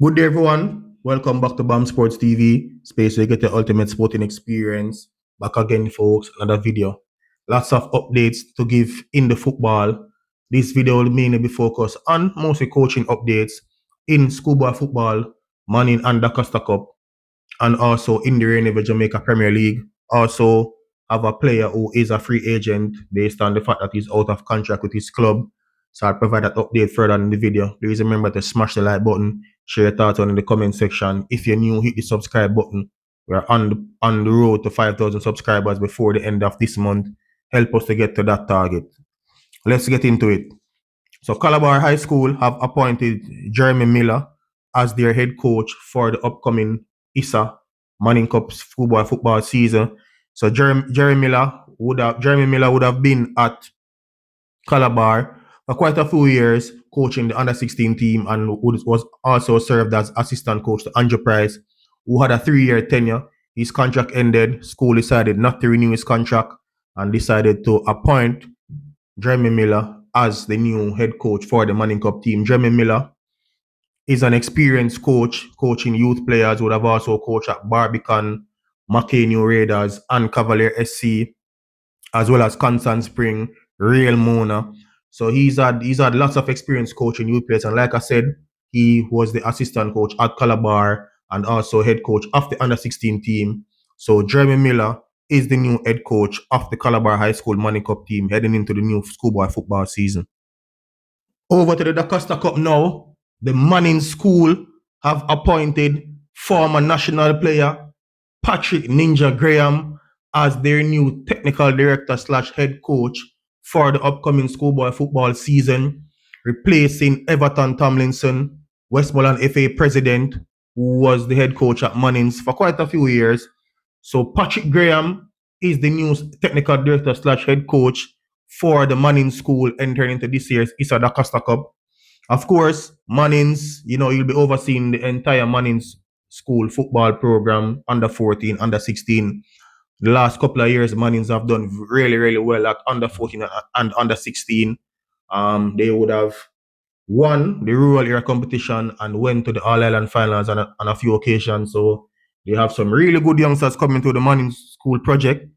Good day, everyone. Welcome back to BAM Sports TV, space where you get the ultimate sporting experience. Back again, folks, another video. Lots of updates to give in the football. This video will mainly be focused on mostly coaching updates in schoolboy football, Manning and the Costa Cup, and also in the reign of the Jamaica Premier League. Also, have a player who is a free agent based on the fact that he's out of contract with his club. So I'll provide that update further in the video. Please remember to smash the like button, share your thoughts on in the comment section. If you're new, hit the subscribe button. We're on the road to 5,000 subscribers before the end of this month. Help us to get to that target. Let's get into it. So Calabar High School have appointed Jeremy Miller as their head coach for the upcoming ISA Manning Cup football season. So Jeremy Miller would have been at Calabar for quite a few years, coaching the under 16 team, and was also served as assistant coach to Andrew Price, who had a 3-year tenure. His contract ended. School decided not to renew his contract and decided to appoint Jeremy Miller as the new head coach for the Manning Cup team. Jeremy Miller is an experienced coach, coaching youth players, would have also coached at Barbican, Mackay New Raiders, and Cavalier SC, as well as Constant Spring, Real Mona. So he's had lots of experience coaching youth players, and like I said, he was the assistant coach at Calabar and also head coach of the under 16 team. So Jeremy Miller is the new head coach of the Calabar High School Manning Cup team heading into the new schoolboy football season. Over to the Da Costa Cup now. The Manning School have appointed former national player Patrick Ninja Graham as their new technical director / head coach for the upcoming schoolboy football season, replacing Everton Tomlinson, Westmoreland FA president, who was the head coach at Manning's for quite a few years. So Patrick Graham is the new technical director / head coach for the Manning School entering into this year's ISA Da Costa Cup. Of course, Manning's, you'll be overseeing the entire Manning's school football program, under 14, under 16. The last couple of years, Manning's have done really, really well at under 14 and under 16. They would have won the rural area competition and went to the All Island finals on a few occasions. So they have some really good youngsters coming to the Manning School project.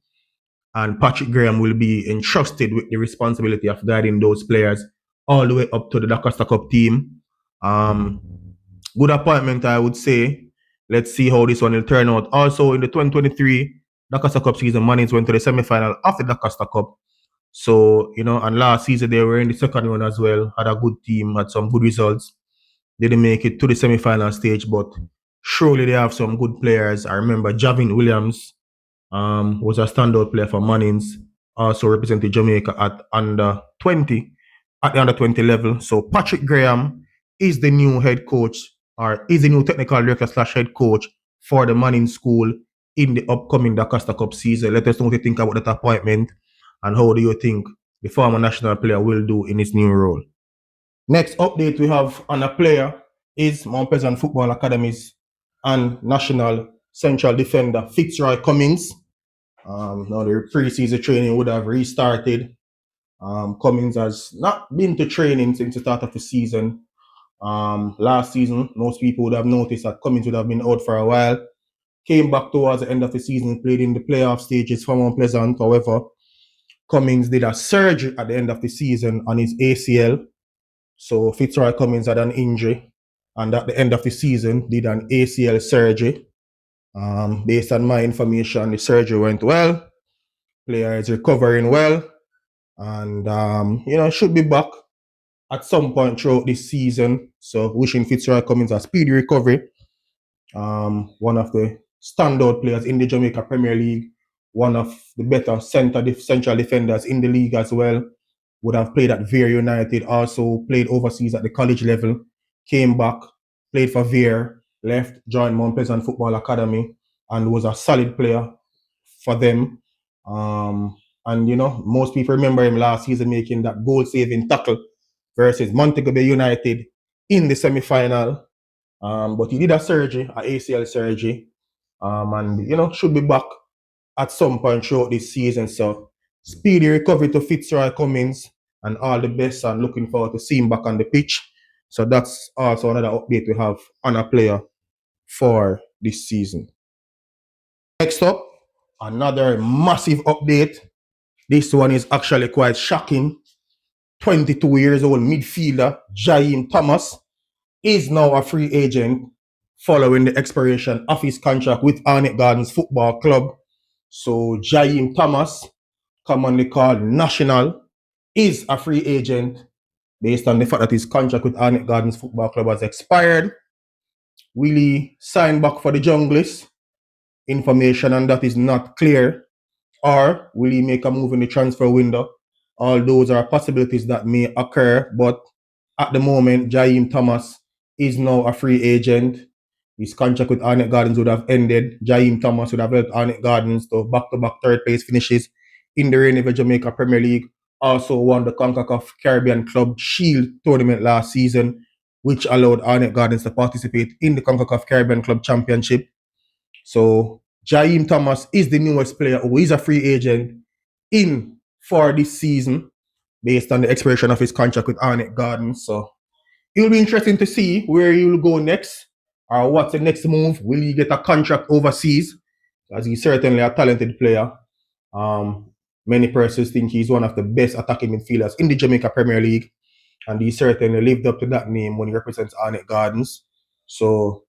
And Patrick Graham will be entrusted with the responsibility of guiding those players all the way up to the Da Costa Cup team. Good appointment, I would say. Let's see how this one will turn out. Also, in the 2023 Da Costa Cup season, Mannings went to the semi-final of the Da Costa Cup. So, and last season they were in the second one as well, had a good team, had some good results. Didn't make it to the semi-final stage, but surely they have some good players. I remember Javin Williams was a standout player for Mannings, also represented Jamaica at under 20, at the under 20 level. So Patrick Graham is the new head coach, or is the new technical director / head coach for the Manning School in the upcoming Da Costa Cup season. Let us know what you think about that appointment, and how do you think the former national player will do in his new role. Next update we have on a player is Mount Pleasant Football Academy's and national central defender Fitzroy Cummings. Now the pre-season training would have restarted. Cummings has not been to training since the start of the season. Last season, most people would have noticed that Cummings would have been out for a while. Came back towards the end of the season, played in the playoff stages for Mount Pleasant. However, Cummings did a surgery at the end of the season on his ACL. So Fitzroy Cummings had an injury, and at the end of the season did an ACL surgery. Based on my information, the surgery went well. Player is recovering well, and should be back at some point throughout this season. So wishing Fitzroy Cummings a speedy recovery. One of the standout players in the Jamaica Premier League, one of the better central defenders in the league as well. Would have played at Vere United, also played overseas at the college level, came back, played for Vere, left, joined Mount Pleasant Football Academy, and was a solid player for them. Most people remember him last season making that goal-saving tackle versus Montego Bay United in the semi-final. But he did a surgery, an ACL surgery, and should be back at some point throughout this season. So speedy recovery to Fitzroy Cummings, and all the best, and looking forward to seeing him back on the pitch. So that's also another update we have on a player for this season. Next up, another massive update. This one is actually quite shocking. 22 years old midfielder Jahiem Thomas is now a free agent following the expiration of his contract with Arnett Gardens Football Club. So Jahiem Thomas, commonly called National, is a free agent based on the fact that his contract with Arnett Gardens Football Club has expired. Will he sign back for the Junglies? Information on that is not clear. Or will he make a move in the transfer window? All those are possibilities that may occur, but at the moment, Jahiem Thomas is now a free agent. His contract with Arnett Gardens would have ended. Jahiem Thomas would have helped Arnett Gardens to back-to-back third place finishes in the reign of the Jamaica Premier League. Also won the CONCACAF Caribbean Club Shield tournament last season, which allowed Arnett Gardens to participate in the CONCACAF Caribbean Club Championship. So Jahiem Thomas is the newest player who is a free agent in for this season based on the expiration of his contract with Arnett Gardens. So it'll be interesting to see where he will go next or what's the next move. Will he get a contract overseas? As he's certainly a talented player. Many persons think he's one of the best attacking midfielders in the Jamaica Premier League. And he certainly lived up to that name when he represents Arnett Gardens. So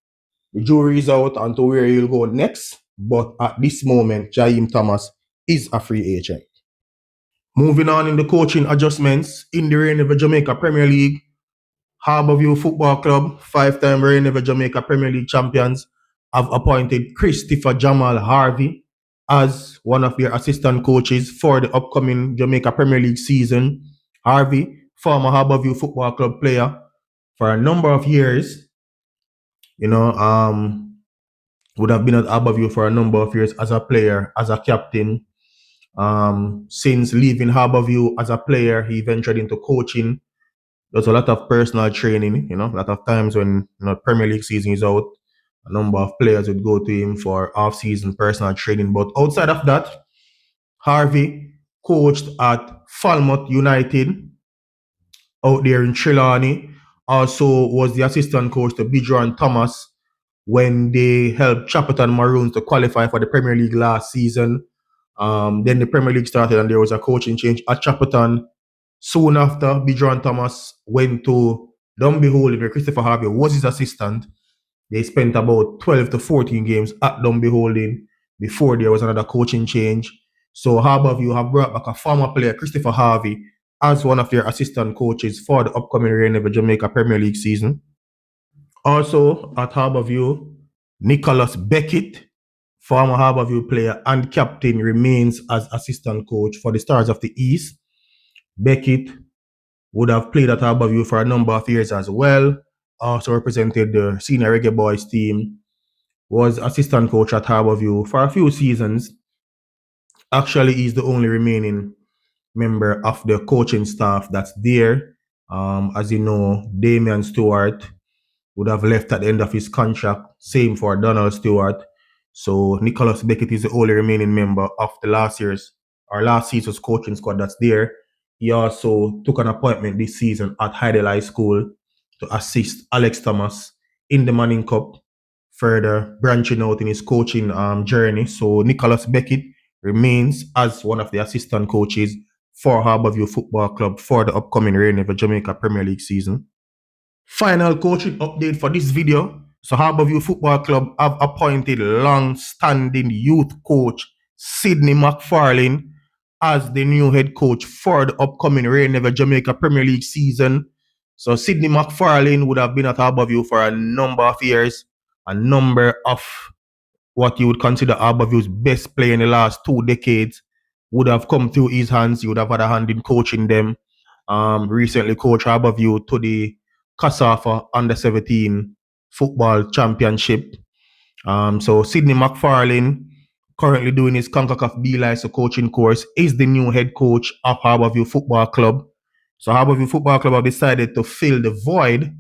the jury is out on to where he'll go next. But at this moment, Jahiem Thomas is a free agent. Moving on in the coaching adjustments, in the reign of the Jamaica Premier League, Harbour View Football Club, 5-time reign of the Jamaica Premier League champions, have appointed Christopher Harvey as one of their assistant coaches for the upcoming Jamaica Premier League season. Harvey, former Harbour View Football Club player for a number of years, would have been at Harbour View for a number of years as a player, as a captain. Since leaving Harbour View as a player, he ventured into coaching. There's a lot of personal training, a lot of times when Premier League season is out, a number of players would go to him for off-season personal training. But outside of that, Harvey coached at Falmouth United out there in Trelawney. Also was the assistant coach to Jahiem Thomas when they helped Chapperton Maroons to qualify for the Premier League last season. Then the Premier League started and there was a coaching change at Chapperton. Soon after, Jahiem Thomas went to Dunbeholden where Christopher Harvey was his assistant. They spent about 12 to 14 games at Dunbeholden before there was another coaching change. So Harbour View have brought back a former player, Christopher Harvey, as one of their assistant coaches for the upcoming reign of the Jamaica Premier League season. Also at Harbour View, Nicholas Beckett, former Harbour View player and captain, remains as assistant coach for the Stars of the East. Beckett would have played at Harbour View for a number of years as well. Also represented the senior Reggae Boys team. Was assistant coach at Harbour View for a few seasons. Actually, he's the only remaining member of the coaching staff that's there. As you know, Damian Stewart would have left at the end of his contract. Same for Donald Stewart. So Nicholas Beckett is the only remaining member of the last season's coaching squad that's there. He also took an appointment this season at Heidel High School to assist Alex Thomas in the Manning Cup, further branching out in his coaching journey. So Nicholas Beckett remains as one of the assistant coaches for Harbour View Football Club for the upcoming reign of the Jamaica Premier League season. Final coaching update for this video. So Harbour View Football Club have appointed long-standing youth coach Sydney McFarlane as the new head coach for the upcoming reign of the Jamaica Premier League season. So Sydney McFarlane would have been at Harbour View for a number of years, a number of what you would consider Harbour View's best player in the last 2 decades would have come through his hands. He would have had a hand in coaching them. Recently coached Harbour View to the CASAFA Under-17 Football Championship. So Sydney McFarlane, currently doing his CONCACAF B-License coaching course, is the new head coach of Harbour View Football Club. So Harbour View Football Club have decided to fill the void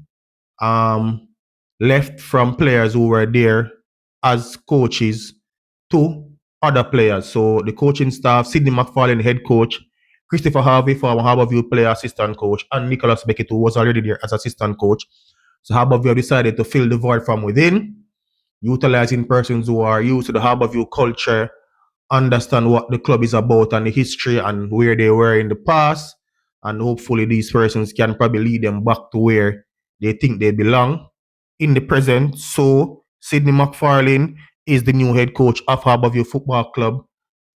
left from players who were there as coaches to other players. So the coaching staff, Sydney McFarlane, head coach, Christopher Harvey, former Harbour View player assistant coach, and Nicholas Beckett, who was already there as assistant coach. So Harbour View decided to fill the void from within, utilizing persons who are used to the Harbour View culture, understand what the club is about and the history and where they were in the past. And hopefully these persons can probably lead them back to where they think they belong in the present. So Sydney McFarlane is the new head coach of Harbour View Football Club.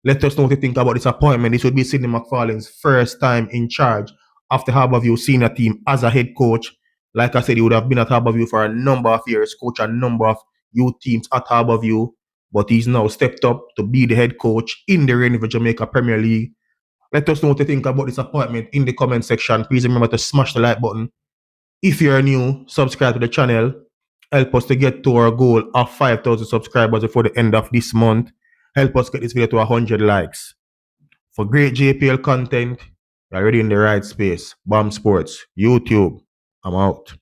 Let us know what you think about this appointment. This would be Sydney McFarlane's first time in charge of the Harbour View senior team as a head coach. Like I said, he would have been at Harbour View for a number of years, coach a number of youth teams at Harbour View, but he's now stepped up to be the head coach in the reign of the Jamaica Premier League. Let us know what you think about this appointment in the comment section. Please remember to smash the like button. If you're new, subscribe to the channel. Help us to get to our goal of 5,000 subscribers before the end of this month. Help us get this video to 100 likes. For great JPL content, you're already in the right space. Bomb Sports, YouTube. I'm out.